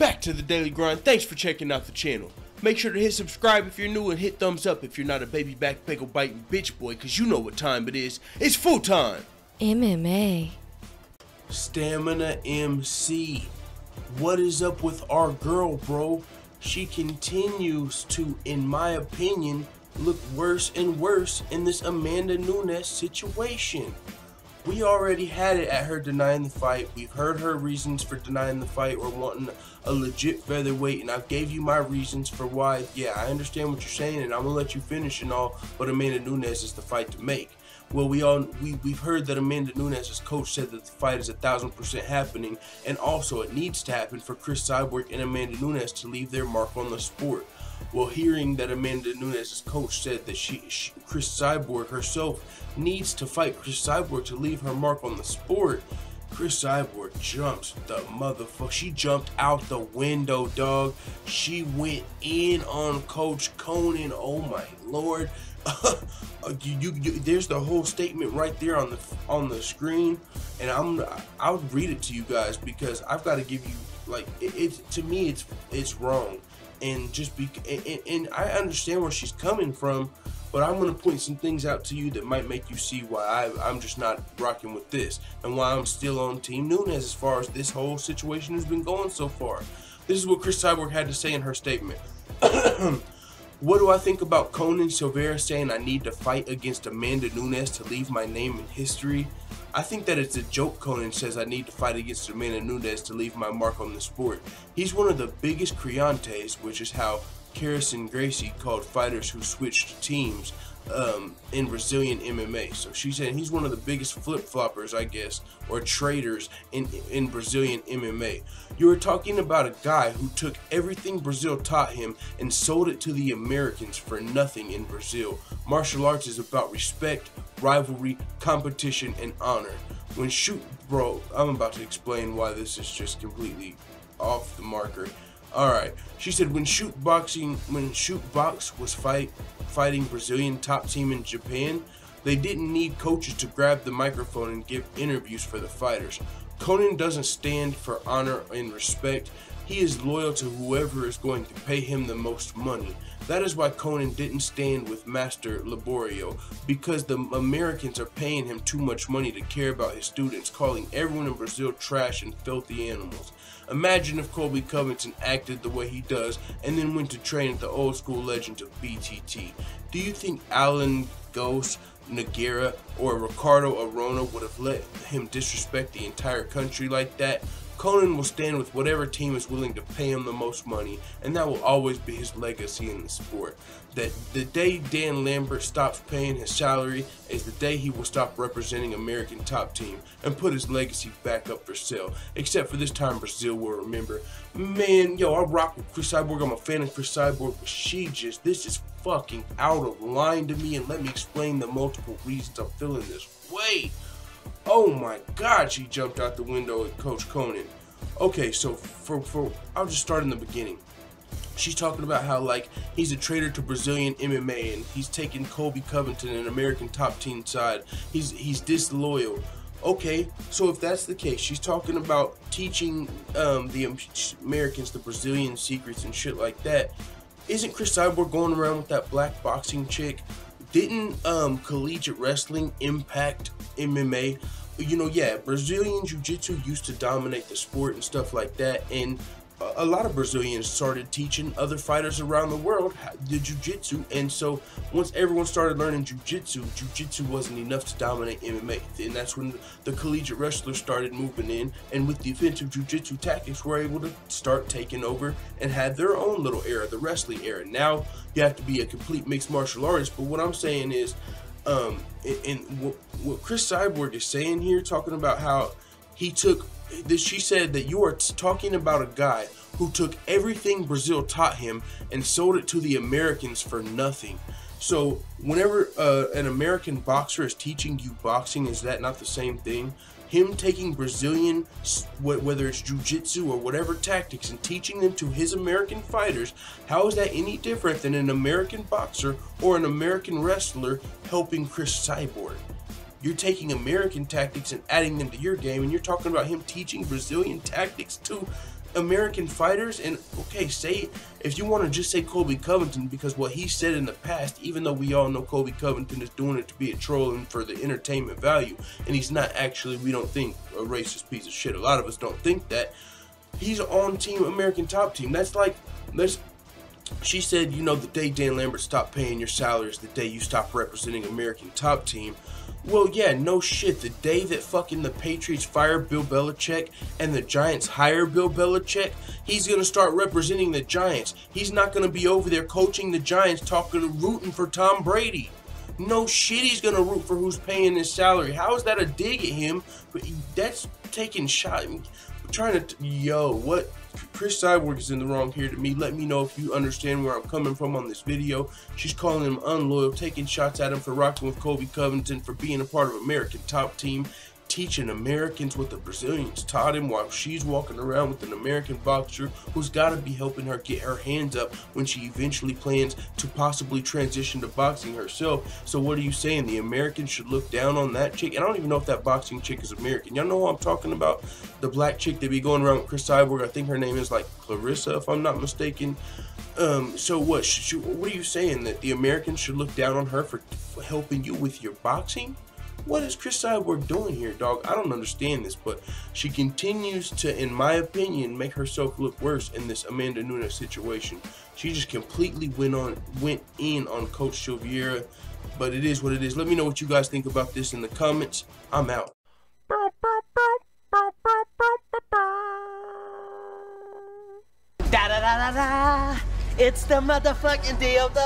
back to the Daily Grind. Thanks for checking out the channel. Make sure to hit subscribe if you're new and hit thumbs up if you're not a baby back pickle biting bitch boy, cause you know what time it is. It's full time. MMA. Stamina MC. What is up with our girl, bro? She continues to, in my opinion, look worse and worse in this Amanda Nunes situation. We already had it at her denying the fight. We've heard her reasons for denying the fight or wanting a legit featherweight, and I gave you my reasons for why. Yeah, I understand what you're saying, and I'm gonna let you finish and all, but Amanda Nunes is the fight to make. Well, we've heard that Amanda Nunes' coach said that the fight is 1000% happening, and also it needs to happen for Cris Cyborg and Amanda Nunes to leave their mark on the sport. Well, hearing that Amanda Nunes' coach said that Cris Cyborg herself needs to fight Cris Cyborg to leave her mark on the sport, Cris Cyborg jumps the motherfucker. She jumped out the window, dog. She went in on Coach Conan. Oh my lord. There's the whole statement right there on the screen, and I'll read it to you guys because I've got to give you, like, to me it's wrong, and and I understand where she's coming from, but I'm gonna point some things out to you that might make you see why I'm just not rocking with this, and why I'm still on Team Nunes as far as this whole situation has been going so far. This is what Cris Cyborg had to say in her statement. What do I think about Conan Silveira saying I need to fight against Amanda Nunes to leave my name in history? I think that it's a joke. Conan says I need to fight against Amanda Nunes to leave my mark on the sport. He's one of the biggest criantes, which is how Cris and Gracie called fighters who switched teams in Brazilian MMA. So she said he's one of the biggest flip-floppers, I guess, or traders in Brazilian MMA. You were talking about a guy who took everything Brazil taught him and sold it to the Americans for nothing in Brazil. Martial arts is about respect, rivalry, competition, and honor. Bro, I'm about to explain why this is just completely off the marker. Alright, she said when Shoot Box was fighting Brazilian top team in Japan, they didn't need coaches to grab the microphone and give interviews for the fighters. Conan doesn't stand for honor and respect. He is loyal to whoever is going to pay him the most money. That is why Conan didn't stand with Master Laborio, because the Americans are paying him too much money to care about his students, calling everyone in Brazil trash and filthy animals. Imagine if Colby Covington acted the way he does and then went to train at the old school legends of BTT. Do you think Alan Ghost, Nogueira, or Ricardo Arona would have let him disrespect the entire country like that? Conan will stand with whatever team is willing to pay him the most money, and that will always be his legacy in the sport. That the day Dan Lambert stops paying his salary is the day he will stop representing American top team and put his legacy back up for sale. Except for this time Brazil will remember. Man, yo, I rock with Cris Cyborg. I'm a fan of Cris Cyborg, but this is fucking out of line to me, and let me explain the multiple reasons I'm feeling this way. Oh my god, she jumped out the window at Coach Conan. Okay, so I'll just start in the beginning. She's talking about how, like, he's a traitor to Brazilian MMA and he's taking Colby Covington, an American top team side. He's disloyal. Okay, so if that's the case, she's talking about teaching the Americans the Brazilian secrets and shit like that. Isn't Cris Cyborg going around with that black boxing chick? Didn't collegiate wrestling impact MMA? You know, yeah, Brazilian Jiu-Jitsu used to dominate the sport and stuff like that, and a lot of Brazilians started teaching other fighters around the world the Jiu-Jitsu, and so once everyone started learning Jiu-Jitsu, Jiu-Jitsu wasn't enough to dominate MMA, and that's when the collegiate wrestlers started moving in, and with the offensive Jiu-Jitsu tactics were able to start taking over and had their own little era, the wrestling era. Now you have to be a complete mixed martial artist, but what I'm saying is, what Cris Cyborg is saying here, talking about how he took this, she said that you are talking about a guy who took everything Brazil taught him and sold it to the Americans for nothing. So whenever an American boxer is teaching you boxing, is that not the same thing? Him taking Brazilian, whether it's jiu-jitsu or whatever tactics, and teaching them to his American fighters, how is that any different than an American boxer or an American wrestler helping Cris Cyborg? You're taking American tactics and adding them to your game, and you're talking about him teaching Brazilian tactics to American fighters, and okay, say if you want to just say Colby Covington, because what he said in the past, even though we all know Colby Covington is doing it to be a troll and for the entertainment value, and he's not actually, we don't think, a racist piece of shit. A lot of us don't think that. He's on Team American Top Team. That's like, she said, you know, the day Dan Lambert stopped paying your salary is the day you stop representing American Top Team. Well, yeah, no shit. The day that fucking the Patriots fire Bill Belichick and the Giants hire Bill Belichick, he's going to start representing the Giants. He's not going to be over there coaching the Giants, rooting for Tom Brady. No shit, he's going to root for who's paying his salary. How is that a dig at him? But that's taking shot. Trying to, yo, what? Cris Cyborg is in the wrong here to me. Let me know if you understand where I'm coming from on this video. She's calling him unloyal, taking shots at him for rocking with Colby Covington, for being a part of American Top Team, teaching Americans what the Brazilians taught him, while she's walking around with an American boxer who's got to be helping her get her hands up when she eventually plans to possibly transition to boxing herself. So what are you saying? The Americans should look down on that chick? And I don't even know if that boxing chick is American. Y'all know who I'm talking about? The black chick that be going around with Cris Cyborg. I think her name is like Clarissa, if I'm not mistaken. So what are you saying? That the Americans should look down on her for helping you with your boxing? What is Cris Cyborg doing here, dog? I don't understand this, but she continues to, in my opinion, make herself look worse in this Amanda Nunes situation. She just completely went in on Coach Silveira, but it is what it is. Let me know what you guys think about this in the comments. I'm out. Da da da da da. It's the motherfucking DOG.